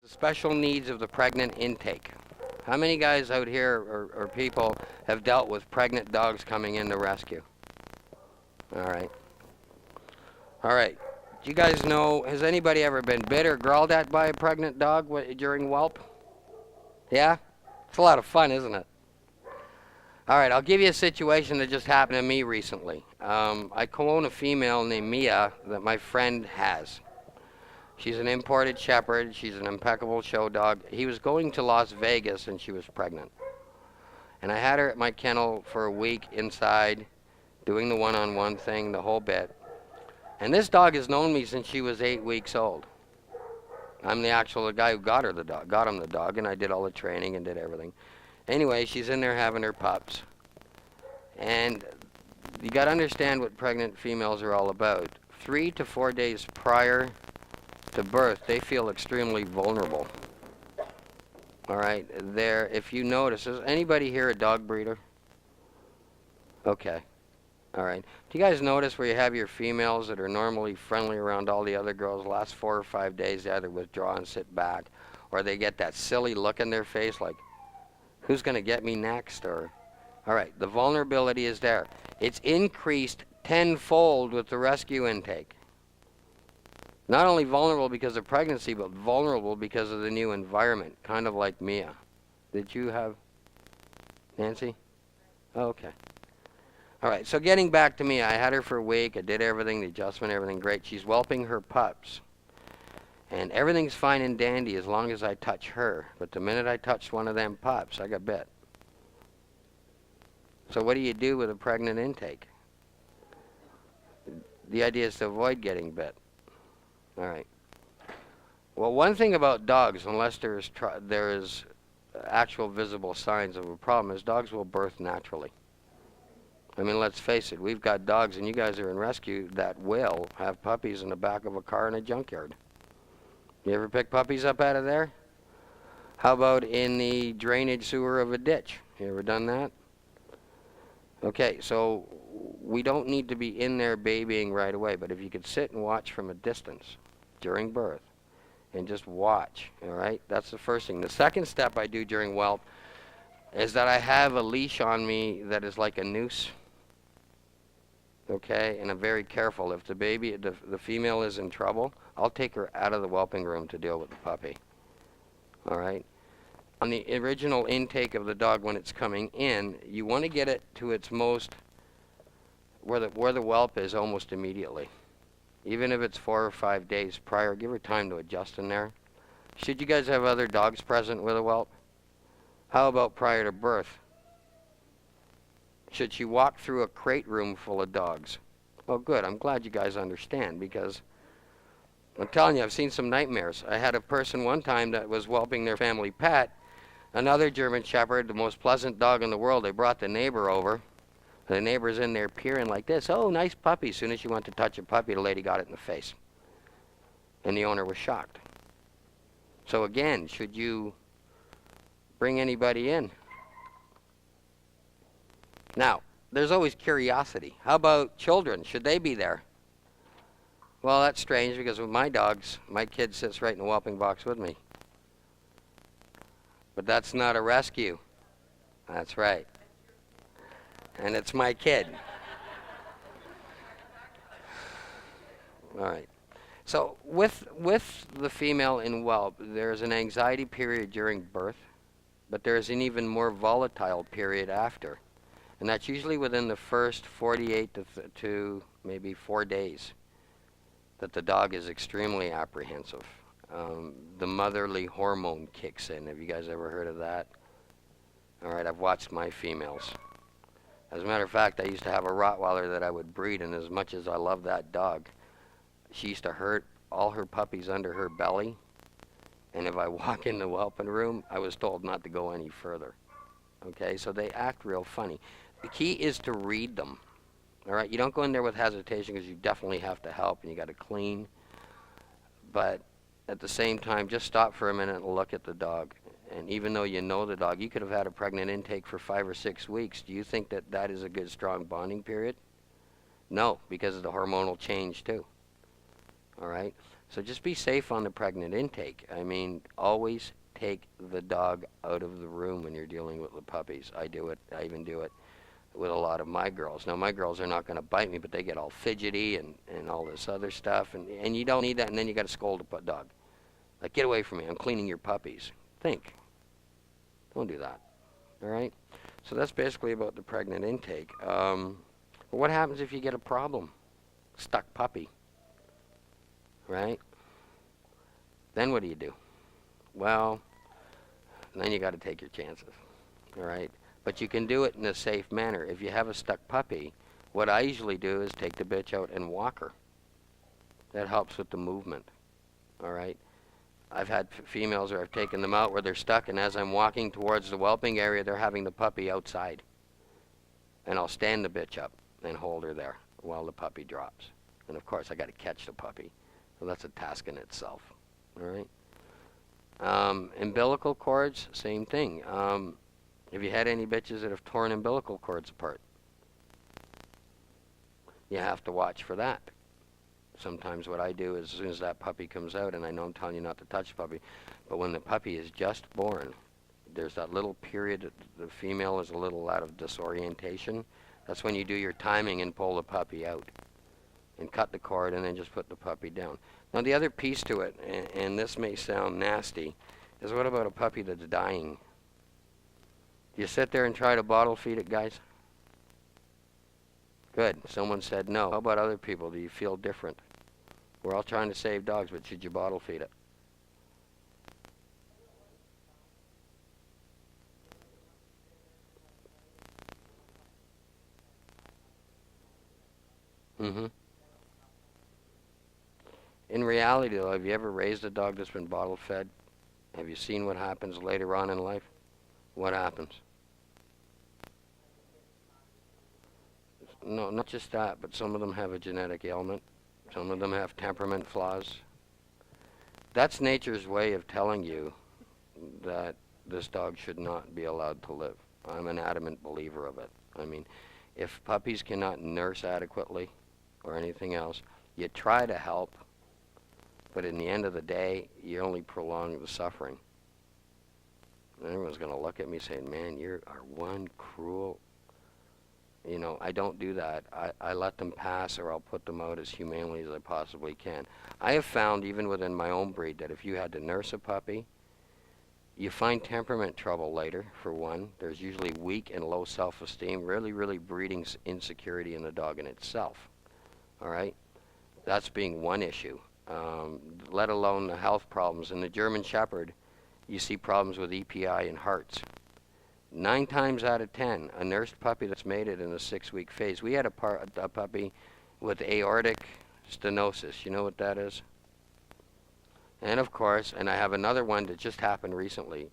The special needs of the pregnant intake. How many guys out here or people have dealt with pregnant dogs coming in to rescue? All right. All right. Do you guys know, has anybody ever been bit or growled at by a pregnant dog during whelp? Yeah? It's a lot of fun, isn't it? All right, I'll give you a situation that just happened to me recently. I co-own a female named Mia that my friend has. She's an imported shepherd. She's an impeccable show dog. He was going to Las Vegas and she was pregnant. And I had her at my kennel for a week inside, doing the one-on-one thing, the whole bit. And this dog has known me since she was 8 weeks old. I'm the guy who got him the dog, and I did all the training and did everything. Anyway, she's in there having her pups. And you got to understand what pregnant females are all about. 3 to 4 days prior to birth, they feel extremely vulnerable. All right, if you notice, is anybody here a dog breeder? Okay. All right. Do you guys notice where you have your females that are normally friendly around all the other girls, the last 4 or 5 days they either withdraw and sit back, or they get that silly look in their face like, who's going to get me next? Or, all right, the vulnerability is there. It's increased tenfold with the rescue intake. Not only vulnerable because of pregnancy, but vulnerable because of the new environment, kind of like Mia. Did you have Nancy? Oh, okay. All right, so getting back to me, I had her for a week. I did everything, the adjustment, everything great. She's whelping her pups. And everything's fine and dandy as long as I touch her. But the minute I touched one of them pups, I got bit. So what do you do with a pregnant intake? The idea is to avoid getting bit. All right. Well, one thing about dogs, unless there is actual visible signs of a problem, is dogs will birth naturally. I mean, let's face it, we've got dogs, and you guys are in rescue, that will have puppies in the back of a car in a junkyard. You ever pick puppies up out of there? How about in the drainage sewer of a ditch? You ever done that? Okay, so we don't need to be in there babying right away, but if you could sit and watch from a distance during birth and just watch, all right? That's the first thing. The second step I do during whelp is that I have a leash on me that is like a noose. Okay, and I'm very careful. If the female is in trouble, I'll take her out of the whelping room to deal with the puppy. All right. On the original intake of the dog when it's coming in, you want to get it to its most, where the whelp is almost immediately. Even if it's 4 or 5 days prior, give her time to adjust in there. Should you guys have other dogs present with a whelp? How about prior to birth? Should she walk through a crate room full of dogs? Well, good. I'm glad you guys understand, because I'm telling you, I've seen some nightmares. I had a person one time that was whelping their family pet, another German Shepherd, the most pleasant dog in the world. They brought the neighbor over. The neighbor's in there peering like this. Oh, nice puppy. As soon as she went to touch a puppy, the lady got it in the face. And the owner was shocked. So again, should you bring anybody in? Now, there's always curiosity. How about children? Should they be there? Well, that's strange, because with my dogs, my kid sits right in the whelping box with me. But that's not a rescue. That's right. And it's my kid. All right. So with the female in whelp, there's an anxiety period during birth, but there's an even more volatile period after. And that's usually within the first 48 to maybe 4 days that the dog is extremely apprehensive. The motherly hormone kicks in. Have you guys ever heard of that? All right, I've watched my females. As a matter of fact, I used to have a Rottweiler that I would breed, and as much as I love that dog, she used to hurt all her puppies under her belly. And if I walk in the whelping room, I was told not to go any further. Okay, so they act real funny. The key is to read them. All right, you don't go in there with hesitation, because you definitely have to help and you got to clean. But at the same time, just stop for a minute and look at the dog. And even though you know the dog, you could have had a pregnant intake for 5 or 6 weeks. Do you think that that is a good, strong bonding period? No, because of the hormonal change too. All right. So just be safe on the pregnant intake. I mean, always take the dog out of the room when you're dealing with the puppies. I do it. I even do it with a lot of my girls. Now, my girls are not going to bite me, but they get all fidgety and all this other stuff. And you don't need that, and then you got to scold a dog. Like, get away from me. I'm cleaning your puppies. Think. Don't do that. All right? So that's basically about the pregnant intake. But what happens if you get a problem? Stuck puppy. Right? Then what do you do? Well, then you got to take your chances. All right? But you can do it in a safe manner. If you have a stuck puppy, what I usually do is take the bitch out and walk her. That helps with the movement. All right? I've had females where I've taken them out where they're stuck, and as I'm walking towards the whelping area, they're having the puppy outside. And I'll stand the bitch up and hold her there while the puppy drops. And of course, I got to catch the puppy. So that's a task in itself. All right? Umbilical cords, same thing. Have you had any bitches that have torn umbilical cords apart? You have to watch for that. Sometimes what I do is as soon as that puppy comes out, and I know I'm telling you not to touch the puppy, but when the puppy is just born, there's that little period, the female is a little out of disorientation. That's when you do your timing and pull the puppy out and cut the cord and then just put the puppy down. Now the other piece to it, and this may sound nasty, is what about a puppy that's dying? Do you sit there and try to bottle feed it, guys? Good. Someone said no. How about other people? Do you feel different? We're all trying to save dogs, but should you bottle feed it? Mm-hmm. In reality, though, have you ever raised a dog that's been bottle fed? Have you seen what happens later on in life? What happens? No, not just that, but some of them have a genetic ailment. Some of them have temperament flaws. That's nature's way of telling you that this dog should not be allowed to live. I'm an adamant believer of it. I mean, if puppies cannot nurse adequately or anything else, you try to help, but in the end of the day, you only prolong the suffering. And everyone's going to look at me saying, man, you are one cruel. You know, I don't do that. I let them pass, or I'll put them out as humanely as I possibly can. I have found, even within my own breed, that if you had to nurse a puppy, you find temperament trouble later, for one. There's usually weak and low self-esteem, really breeding insecurity in the dog in itself. All right? That's being one issue, let alone the health problems. In the German Shepherd, you see problems with EPI and hearts. 9 times out of 10, a nursed puppy that's mated in the 6-week phase. We had a puppy with aortic stenosis. You know what that is? And of course, and I have another one that just happened recently,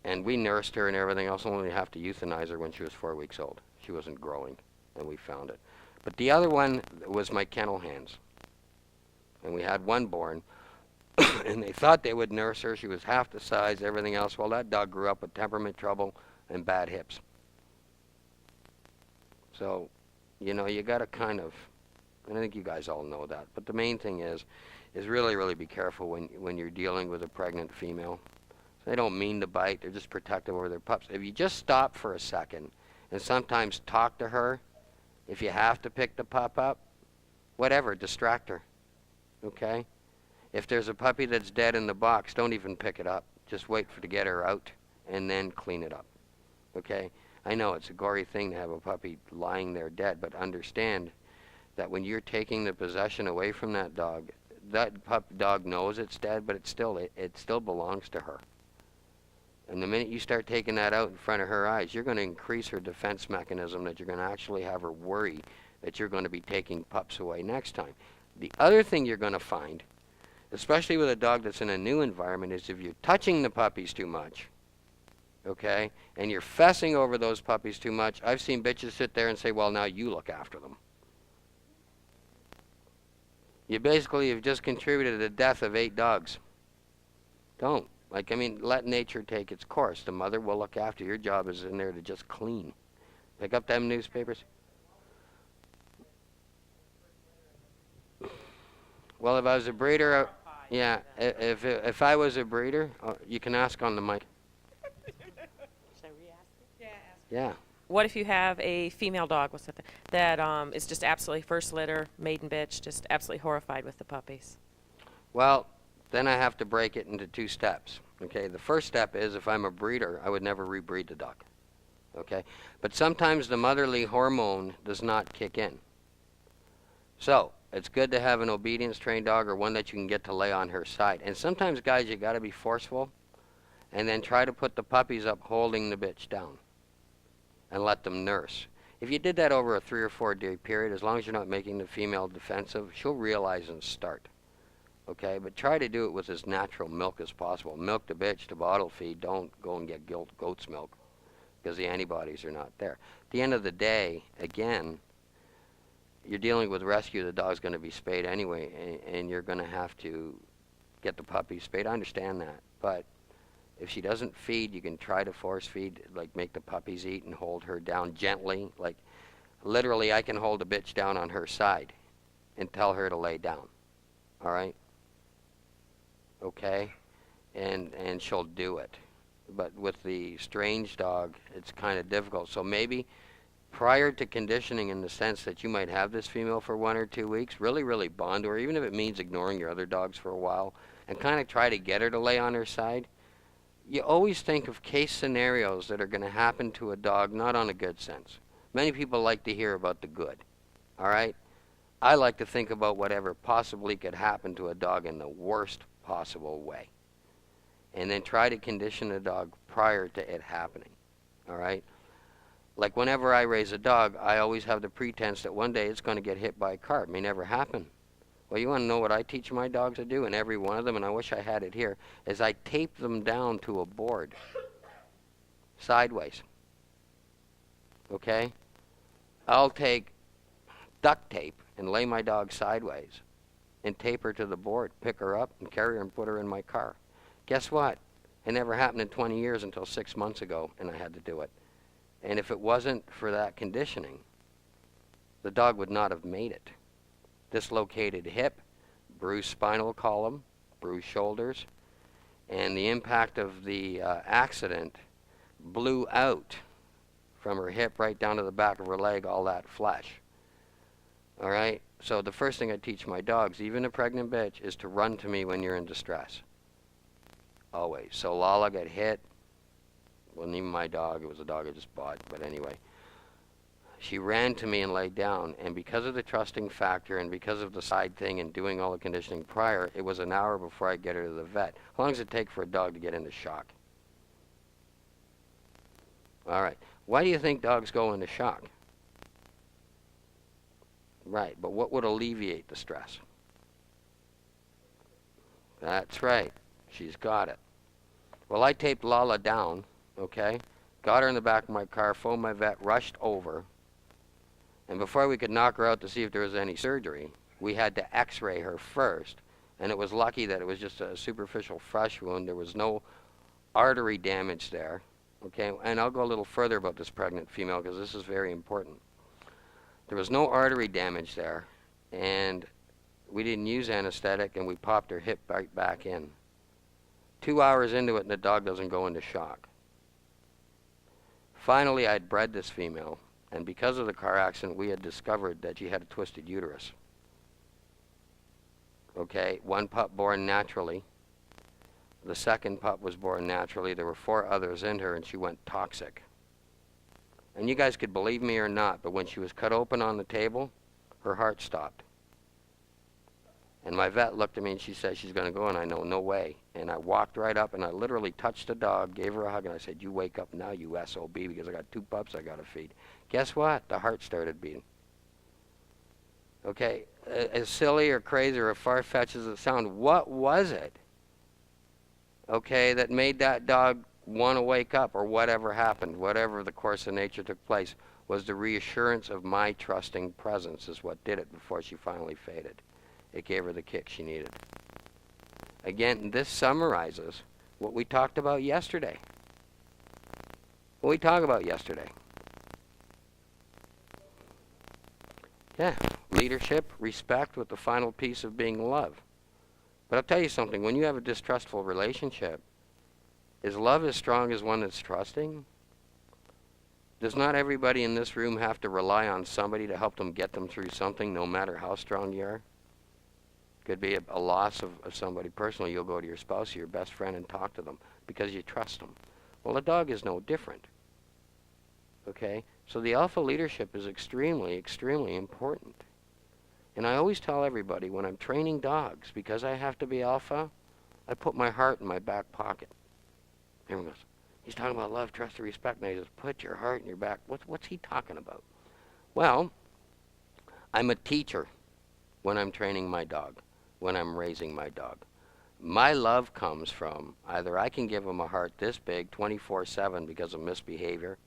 and we nursed her and everything else, only have to euthanize her when she was 4 weeks old. She wasn't growing, and we found it. But the other one was my kennel hands. And we had one born, and they thought they would nurse her. She was half the size, everything else. Well, that dog grew up with temperament trouble and bad hips. So, you know, you got to kind of, and I think you guys all know that. But the main thing is really be careful when you're dealing with a pregnant female. They don't mean to bite. They're just protective over their pups. If you just stop for a second and sometimes talk to her, if you have to pick the pup up, whatever, distract her. Okay? If there's a puppy that's dead in the box, don't even pick it up. Just wait to get her out and then clean it up. Okay? I know it's a gory thing to have a puppy lying there dead, but understand that when you're taking the possession away from that dog dog knows it's dead, but it still belongs to her. And the minute you start taking that out in front of her eyes, you're going to increase her defense mechanism, that you're going to actually have her worry that you're going to be taking pups away next time. The other thing you're going to find, especially with a dog that's in a new environment, is if you're touching the puppies too much, okay, and you're fussing over those puppies too much, I've seen bitches sit there and say, well, now you look after them. You basically have just contributed to the death of 8 dogs. Don't. Let nature take its course. The mother will look after. Your job is in there to just clean. Pick up them newspapers. Well, if I was a breeder, yeah, if I was a breeder, you can ask on the mic. Should we ask it? Yeah, ask. Yeah. What if you have a female dog, what's that is just absolutely first litter, maiden bitch, just absolutely horrified with the puppies? Well, then I have to break it into 2 steps. Okay, the first step is if I'm a breeder, I would never rebreed the dog. Okay, but sometimes the motherly hormone does not kick in. So it's good to have an obedience trained dog or one that you can get to lay on her side. And sometimes, guys, you got to be forceful and then try to put the puppies up holding the bitch down and let them nurse. If you did that over a 3 or 4 day period, as long as you're not making the female defensive, she'll realize and start. Okay, but try to do it with as natural milk as possible. Milk the bitch to bottle feed. Don't go and get goat's milk because the antibodies are not there. At the end of the day, again, you're dealing with rescue. The dog's going to be spayed anyway, and you're going to have to get the puppy spayed. I understand that, but if she doesn't feed, you can try to force feed, like make the puppies eat and hold her down gently. Like literally, I can hold a bitch down on her side and tell her to lay down. All right? Okay? And she'll do it. But with the strange dog, it's kind of difficult. So maybe prior to conditioning, in the sense that you might have this female for 1 or 2 weeks, really bond to her, even if it means ignoring your other dogs for a while, and kind of try to get her to lay on her side. You always think of case scenarios that are going to happen to a dog, not on a good sense. Many people like to hear about the good. All right? I like to think about whatever possibly could happen to a dog in the worst possible way. And then try to condition the dog prior to it happening. All right? Like whenever I raise a dog, I always have the pretense that one day it's going to get hit by a car. It may never happen. Well, you want to know what I teach my dogs to do? And every one of them, and I wish I had it here, is I tape them down to a board. Sideways. Okay? I'll take duct tape and lay my dog sideways and tape her to the board, pick her up and carry her and put her in my car. Guess what? It never happened in 20 years until 6 months ago, and I had to do it. And if it wasn't for that conditioning, the dog would not have made it. Dislocated hip, bruised spinal column, bruised shoulders, and the impact of the accident blew out from her hip right down to the back of her leg, all that flesh. All right? So the first thing I teach my dogs, even a pregnant bitch, is to run to me when you're in distress. Always. So Lala got hit. Wasn't even my dog. It was a dog I just bought. But anyway, she ran to me and laid down. And because of the trusting factor and because of the side thing and doing all the conditioning prior, it was an hour before I get her to the vet. How long does it take for a dog to get into shock? All right. Why do you think dogs go into shock? Right. But what would alleviate the stress? That's right. She's got it. Well, I taped Lala down, okay? Got her in the back of my car, phoned my vet, rushed over. And before we could knock her out to see if there was any surgery, we had to x-ray her first. And it was lucky that it was just a superficial flesh wound. There was no artery damage there, okay? And I'll go a little further about this pregnant female because this is very important. There was no artery damage there, and we didn't use anesthetic, and we popped her hip right back in. 2 hours into it, and the dog doesn't go into shock. Finally, I'd bred this female, and because of the car accident, we had discovered that she had a twisted uterus. Okay, 1 pup born naturally. The second pup was born naturally. There were 4 others in her, and she went toxic. And you guys could believe me or not, but when she was cut open on the table, her heart stopped. And my vet looked at me and she said, she's going to go, and I know, no way. And I walked right up and I literally touched the dog, gave her a hug, and I said, you wake up now, you SOB, because I got 2 pups I got to feed. Guess what? The heart started beating. Okay, as silly or crazy or far-fetched as it sounded, what was it, okay, that made that dog want to wake up, or whatever happened, whatever the course of nature took place, was the reassurance of my trusting presence is what did it before she finally faded. It gave her the kick she needed. Again, this summarizes what we talked about yesterday. What we talked about yesterday. Yeah, leadership, respect, with the final piece of being love. But I'll tell you something, when you have a distrustful relationship, is love as strong as one that's trusting? Does not everybody in this room have to rely on somebody to help them get them through something, no matter how strong you are? Could be a loss of somebody personally. You'll go to your spouse or your best friend and talk to them because you trust them. Well, a dog is no different. Okay? So the alpha leadership is extremely, extremely important. And I always tell everybody when I'm training dogs, because I have to be alpha, I put my heart in my back pocket. Everyone goes, he's talking about love, trust, and respect. And I just put your heart in your back. What's he talking about? Well, I'm a teacher when I'm training my dog, when I'm raising my dog. My love comes from either I can give him a heart this big 24/7 because of misbehavior,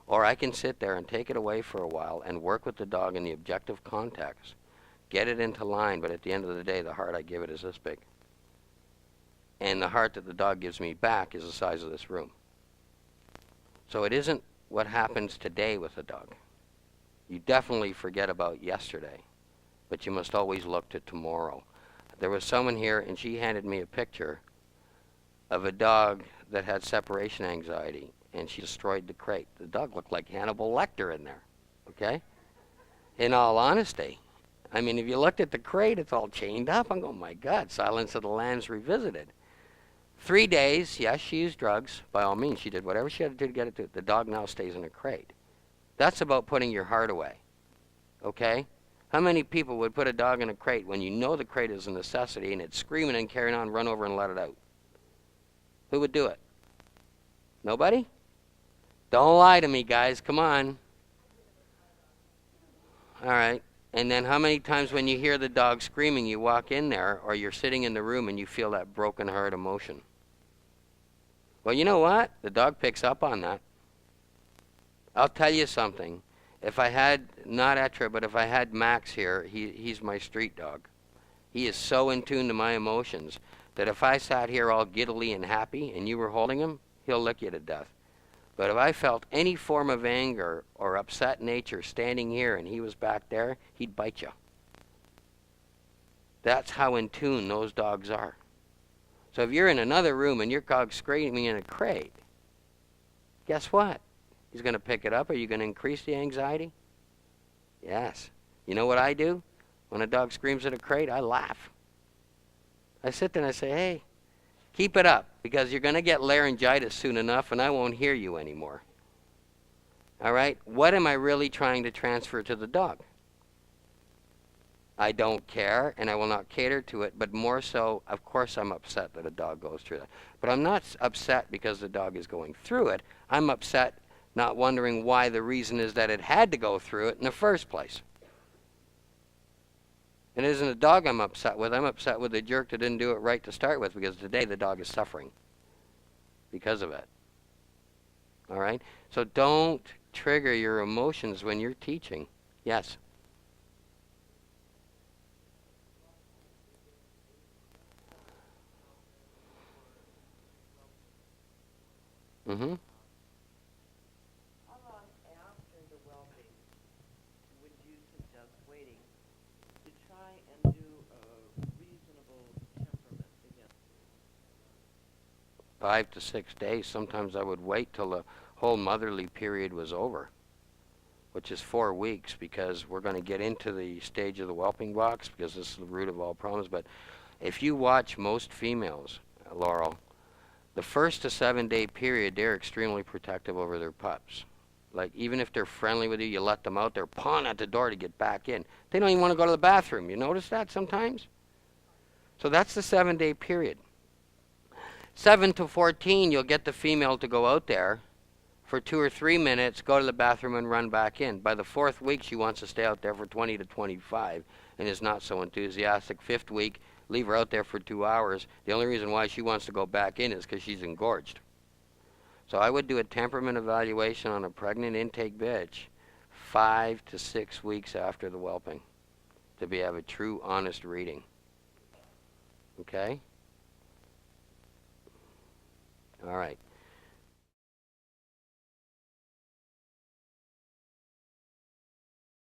or I can sit there and take it away for a while and work with the dog in the objective context, get it into line, but at the end of the day, the heart I give it is this big. And the heart that the dog gives me back is the size of this room. So it isn't what happens today with a dog. You definitely forget about yesterday, but you must always look to tomorrow. There was someone here, and she handed me a picture of a dog that had separation anxiety, and she destroyed the crate. The dog looked like Hannibal Lecter in there, okay? In all honesty. I mean, if you looked at the crate, it's all chained up. I'm going, my God, Silence of the Lambs revisited. 3 days, yes, she used drugs. By all means, she did whatever she had to do to get it to. The dog now stays in a crate. That's about putting your heart away, okay? How many people would put a dog in a crate when you know the crate is a necessity and it's screaming and carrying on, run over and let it out? Who would do it? Nobody? Don't lie to me, guys. Come on. All right. And then how many times when you hear the dog screaming, you walk in there or you're sitting in the room and you feel that broken heart emotion? Well, you know what? The dog picks up on that. I'll tell you something. If I had, not Etra, but if I had Max here, he's my street dog. He is so in tune to my emotions that if I sat here all giddily and happy and you were holding him, he'll lick you to death. But if I felt any form of anger or upset nature standing here and he was back there, he'd bite you. That's how in tune those dogs are. So if you're in another room and your dog's screaming in a crate, guess what? He's going to pick it up. Are you going to increase the anxiety? Yes. You know what I do? When a dog screams in a crate, I laugh. I sit there and I say, hey, keep it up, because you're going to get laryngitis soon enough and I won't hear you anymore. All right? What am I really trying to transfer to the dog? I don't care and I will not cater to it, but more so, of course I'm upset that a dog goes through that. But I'm not upset because the dog is going through it. I'm upset not wondering why the reason is that it had to go through it in the first place. It isn't a dog I'm upset with. I'm upset with the jerk that didn't do it right to start with, because today the dog is suffering because of it. All right? So don't trigger your emotions when you're teaching. Yes? Mm-hmm. How long after the whelping would you suggest waiting to try and do a reasonable temperament against it? 5 to 6 days. Sometimes I would wait till the whole motherly period was over, which is 4 weeks, because we're going to get into the stage of the whelping box, because this is the root of all problems. But if you watch most females, Laurel, the 1st to 7 day period, they're extremely protective over their pups. Like, even if they're friendly with you, you let them out, they're pawing at the door to get back in. They don't even want to go to the bathroom. You notice that sometimes? So that's the 7 day period. 7 to 14, you'll get the female to go out there for 2 or 3 minutes, go to the bathroom and run back in. By the 4th week, she wants to stay out there for 20 to 25 and is not so enthusiastic. 5th week, leave her out there for 2 hours. The only reason why she wants to go back in is because she's engorged. So I would do a temperament evaluation on a pregnant intake bitch 5 to 6 weeks after the whelping to have a true, honest reading. Okay? All right.